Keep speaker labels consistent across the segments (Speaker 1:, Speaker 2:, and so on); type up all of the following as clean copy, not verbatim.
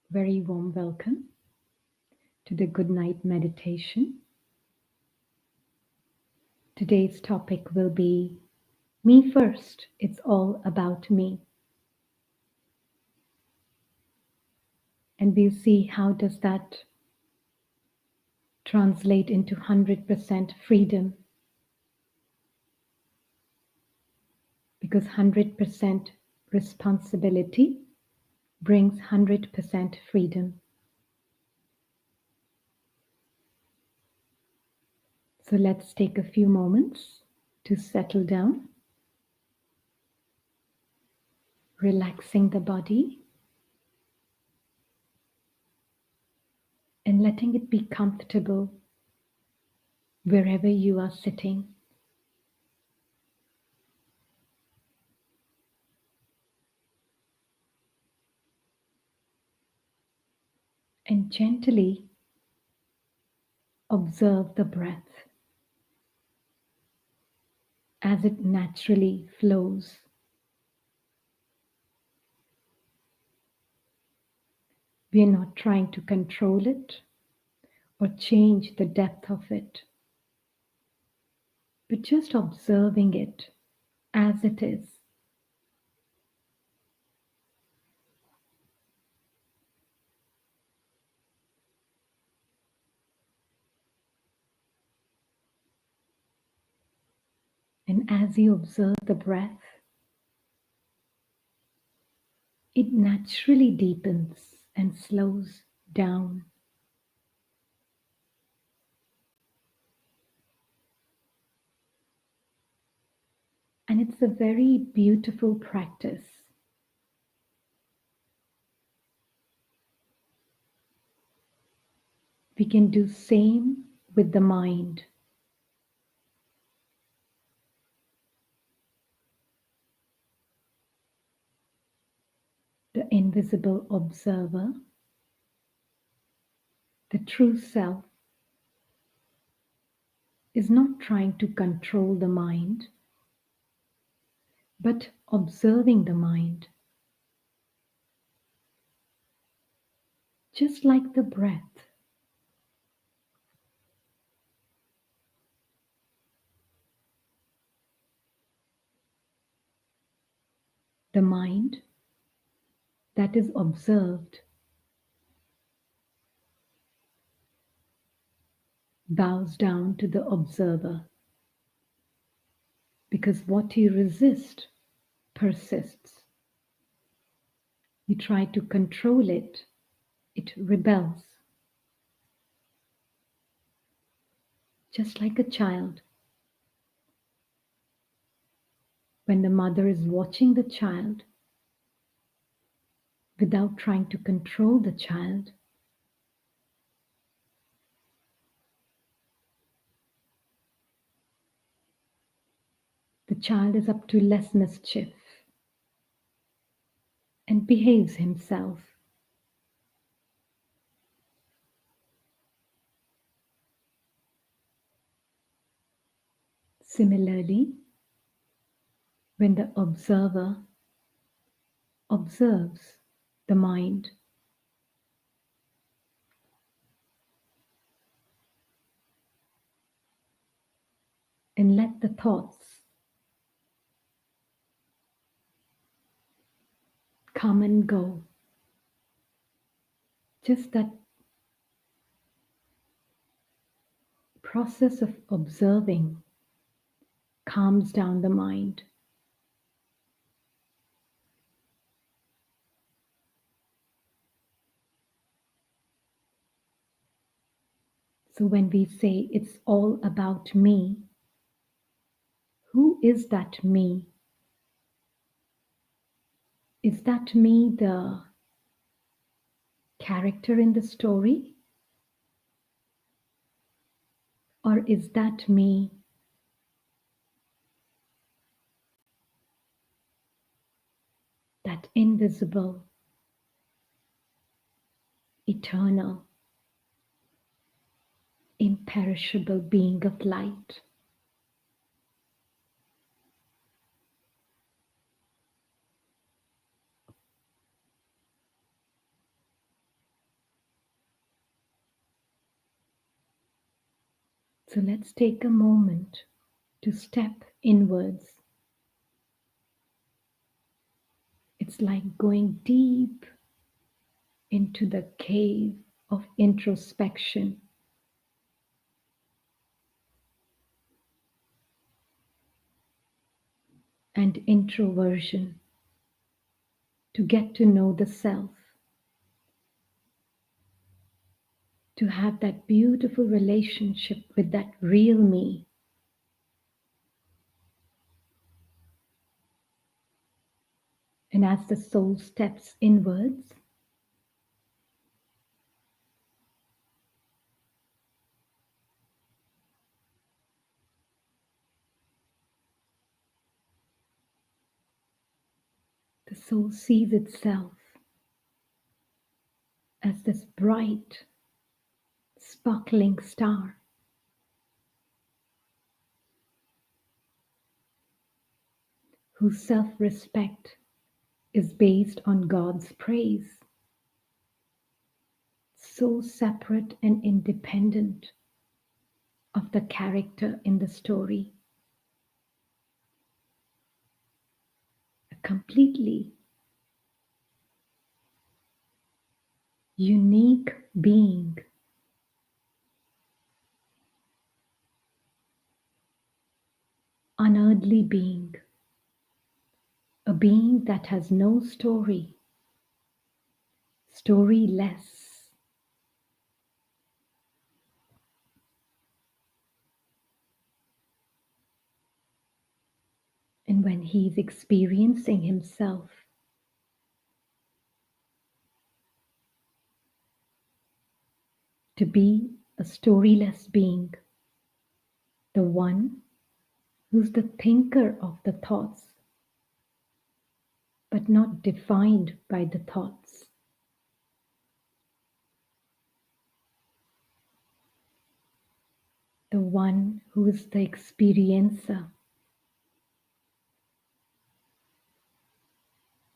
Speaker 1: Very warm welcome to the Good Night Meditation. Today's topic will be Me First, It's All About Me. And we'll see how does that translate into 100% freedom. Because 100% responsibility brings 100% freedom. So let's take a few moments to settle down, relaxing the body and letting it be comfortable wherever you are sitting. And gently observe the breath as it naturally flows. We are not trying to control it or change the depth of it, but just observing it as it is. And as you observe the breath, it naturally deepens and slows down. And it's a very beautiful practice. We can do same with the mind. The invisible observer, the true self, is not trying to control the mind, but observing the mind, just like the breath. The mind that is observed bows down to the observer, because what you resist persists. You try to control it, it rebels. Just like a child. When the mother is watching the child without trying to control the child, the child is up to less mischief and behaves himself. Similarly, when the observer observes the mind, and let the thoughts come and go, just that process of observing calms down the mind. So when we say it's all about me, who is that me? Is that me the character in the story? Or is that me that invisible, eternal, imperishable being of light? So let's take a moment to step inwards. It's like going deep into the cave of introspection and introversion to get to know the self, to have that beautiful relationship with that real me. And as the soul steps inwards, the soul sees itself as this bright, sparkling star, whose self-respect is based on God's praise, so separate and independent of the character in the story. A completely unique being, unearthly being, a being that has no story, storyless. And when he's experiencing himself, to be a storyless being, the one who's the thinker of the thoughts, but not defined by the thoughts. The one who is the experiencer,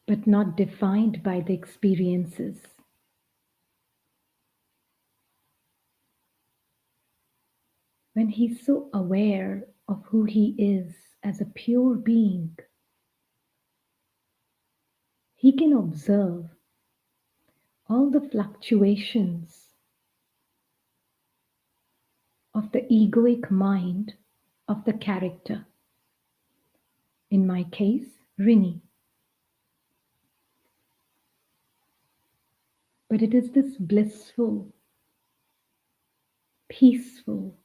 Speaker 1: but not defined by the experiences. When he's so aware of who he is as a pure being, he can observe all the fluctuations of the egoic mind of the character. In my case, Rini. But it is this blissful, peaceful,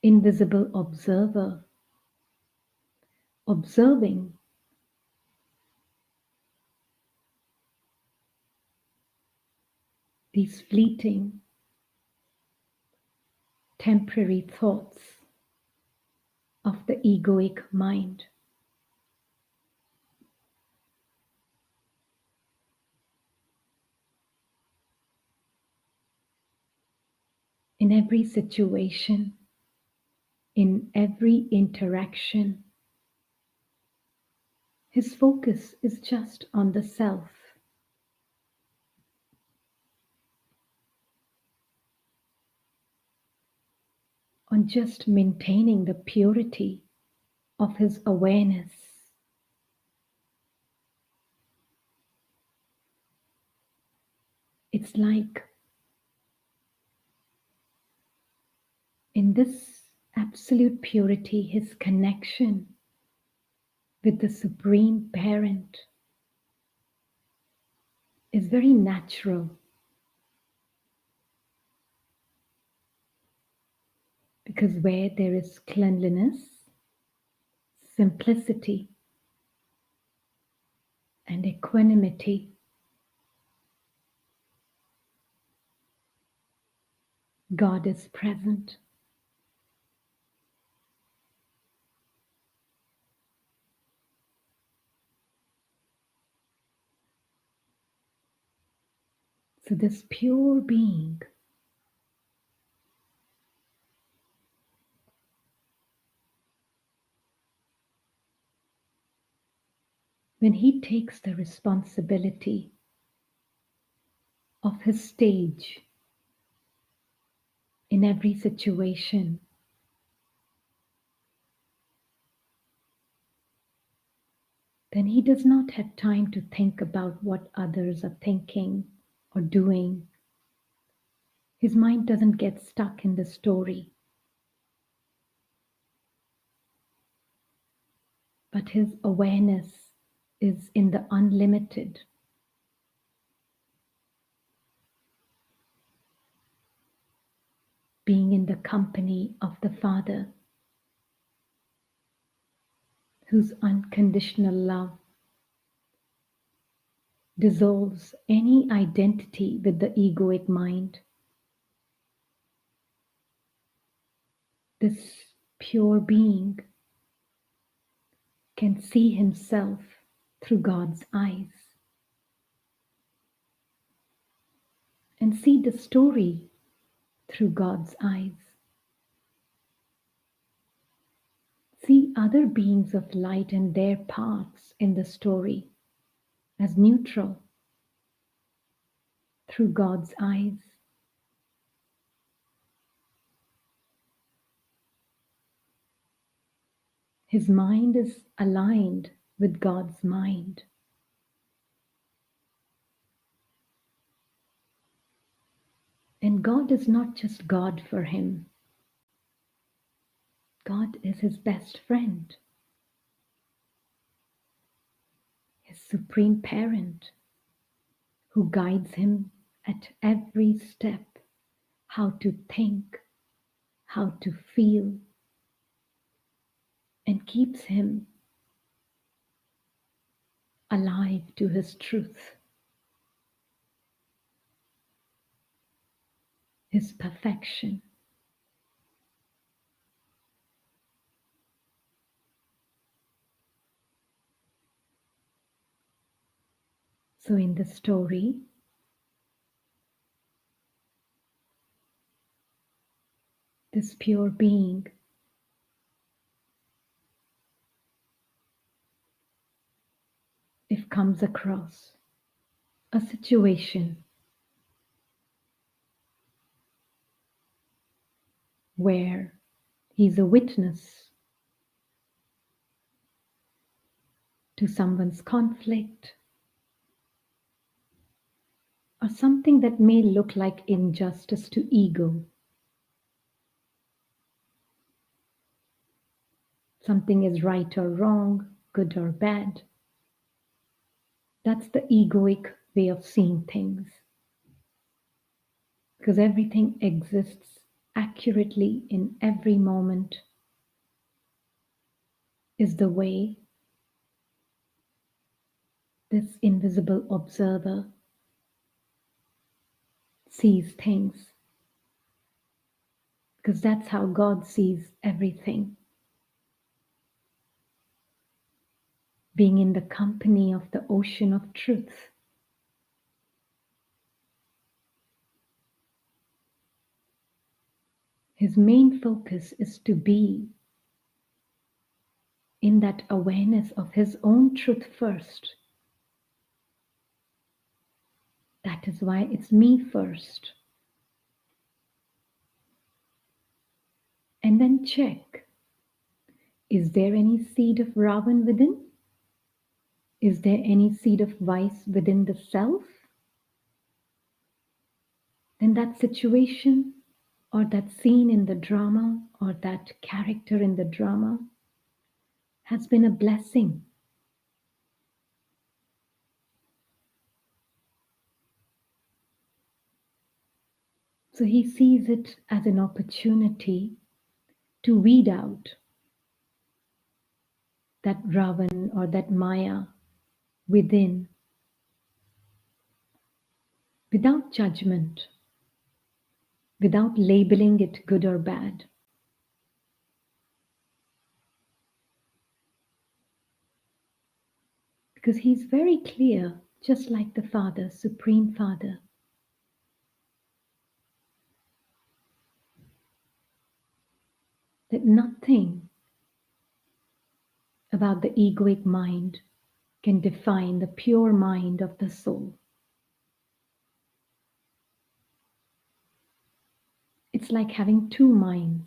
Speaker 1: invisible observer, observing these fleeting, temporary thoughts of the egoic mind. In every situation, in every interaction, his focus is just on the self. On just maintaining the purity of his awareness. It's like in this absolute purity, his connection with the Supreme Parent is very natural. Because where there is cleanliness, simplicity, and equanimity, God is present. So this pure being when he takes the responsibility of his stage, in every situation, then he does not have time to think about what others are thinking or doing. His mind doesn't get stuck in the story, but his awareness is in the unlimited. Being in the company of the Father, whose unconditional love dissolves any identity with the egoic mind. This pure being can see himself through God's eyes and see the story through God's eyes. See other beings of light and their parts in the story as neutral through God's eyes. His mind is aligned with God's mind. And God is not just God for him. God is his best friend, his supreme parent, who guides him at every step, how to think, how to feel, and keeps him alive to his truth, his perfection. So in the story, this pure being if comes across a situation where he's a witness to someone's conflict or something that may look like injustice to ego, something is right or wrong, good or bad. That's the egoic way of seeing things. Because everything exists accurately in every moment is the way this invisible observer sees things. Because that's how God sees everything. Being in the company of the ocean of truth. His main focus is to be in that awareness of his own truth first. That is why it's me first. And then check, is there any seed of Ravan within? Is there any seed of vice within the self? Then that situation or that scene in the drama or that character in the drama has been a blessing. So he sees it as an opportunity to weed out that Ravan or that Maya within without judgment, without labeling it good or bad. Because he's very clear, just like the Father, Supreme Father, that nothing about the egoic mind can define the pure mind of the soul. It's like having two minds.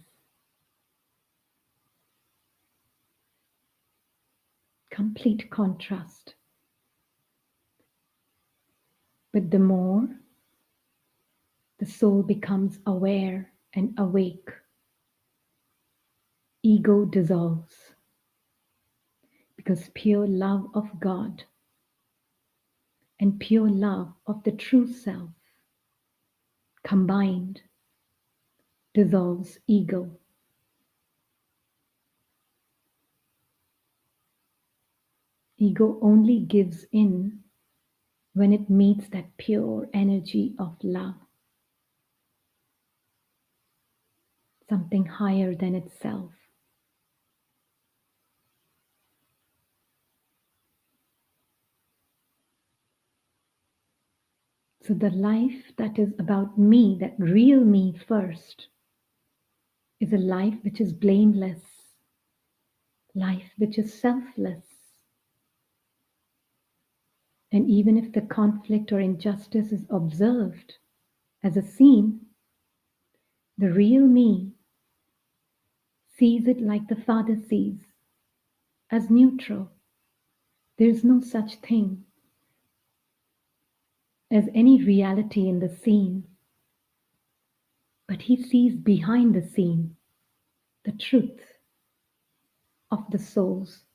Speaker 1: Complete contrast. But the more the soul becomes aware and awake, ego dissolves, because pure love of God and pure love of the true self combined dissolves ego. Ego only gives in when it meets that pure energy of love, something higher than itself. So the life that is about me, that real me first, is a life which is blameless, life which is selfless. And even if the conflict or injustice is observed as a scene, the real me sees it like the Father sees, as neutral. There is no such thing as any reality in the scene, but he sees behind the scene the truth of the souls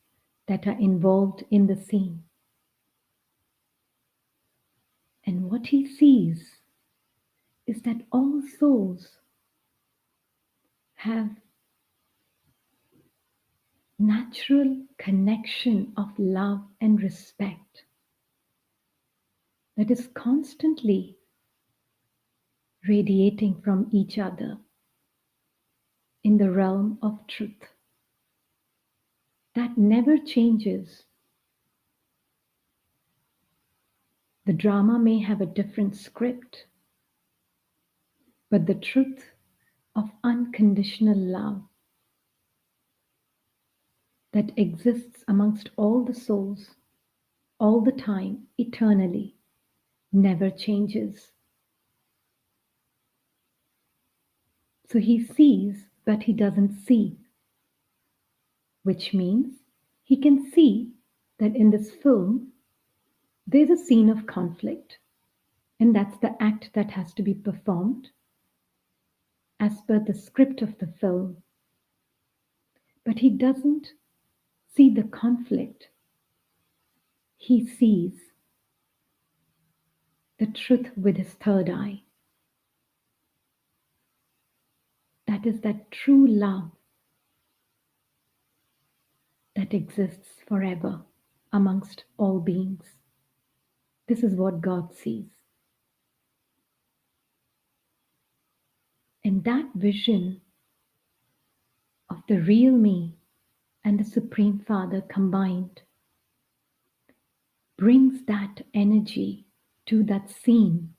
Speaker 1: that are involved in the scene. And what he sees is that all souls have natural connection of love and respect that is constantly radiating from each other in the realm of truth. That never changes. The drama may have a different script, but the truth of unconditional love that exists amongst all the souls, all the time, eternally, never changes. So he sees, but he doesn't see, which means he can see that in this film there's a scene of conflict, and that's the act that has to be performed as per the script of the film. But he doesn't see the conflict, he sees the truth with his third eye. That is that true love that exists forever amongst all beings. This is what God sees. And that vision of the real me and the Supreme Father combined brings that energy to that scene.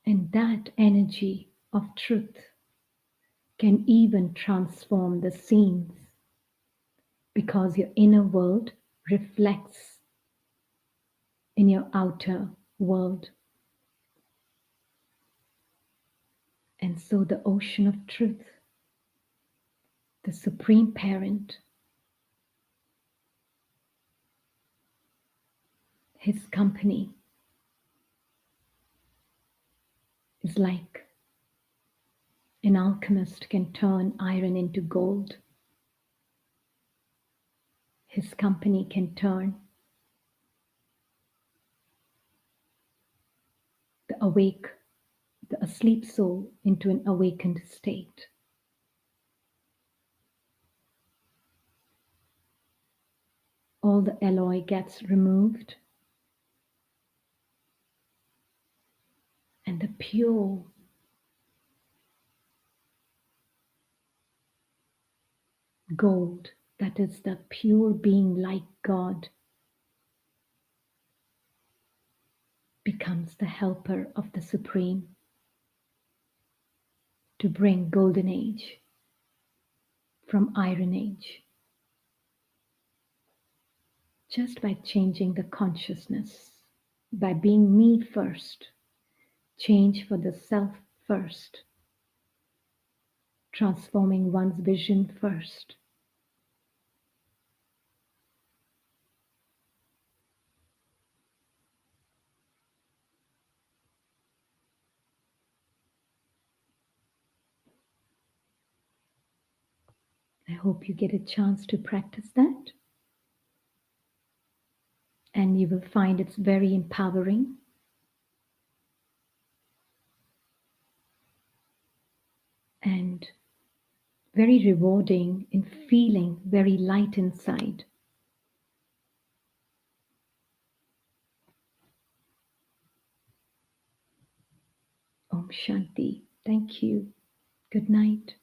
Speaker 1: And that energy of truth can even transform the scenes, because your inner world reflects in your outer world. And so the ocean of truth, the Supreme Parent, his company is like an alchemist can turn iron into gold. His company can turn the asleep soul into an awakened state. All the alloy gets removed, and the pure gold, that is the pure being like God, becomes the helper of the Supreme to bring golden age from iron age, just by changing the consciousness, by being me first, change for the self first, transforming one's vision first. I hope you get a chance to practice that, and you will find it's very empowering and very rewarding in feeling very light inside. Om Shanti. Thank you. Good night.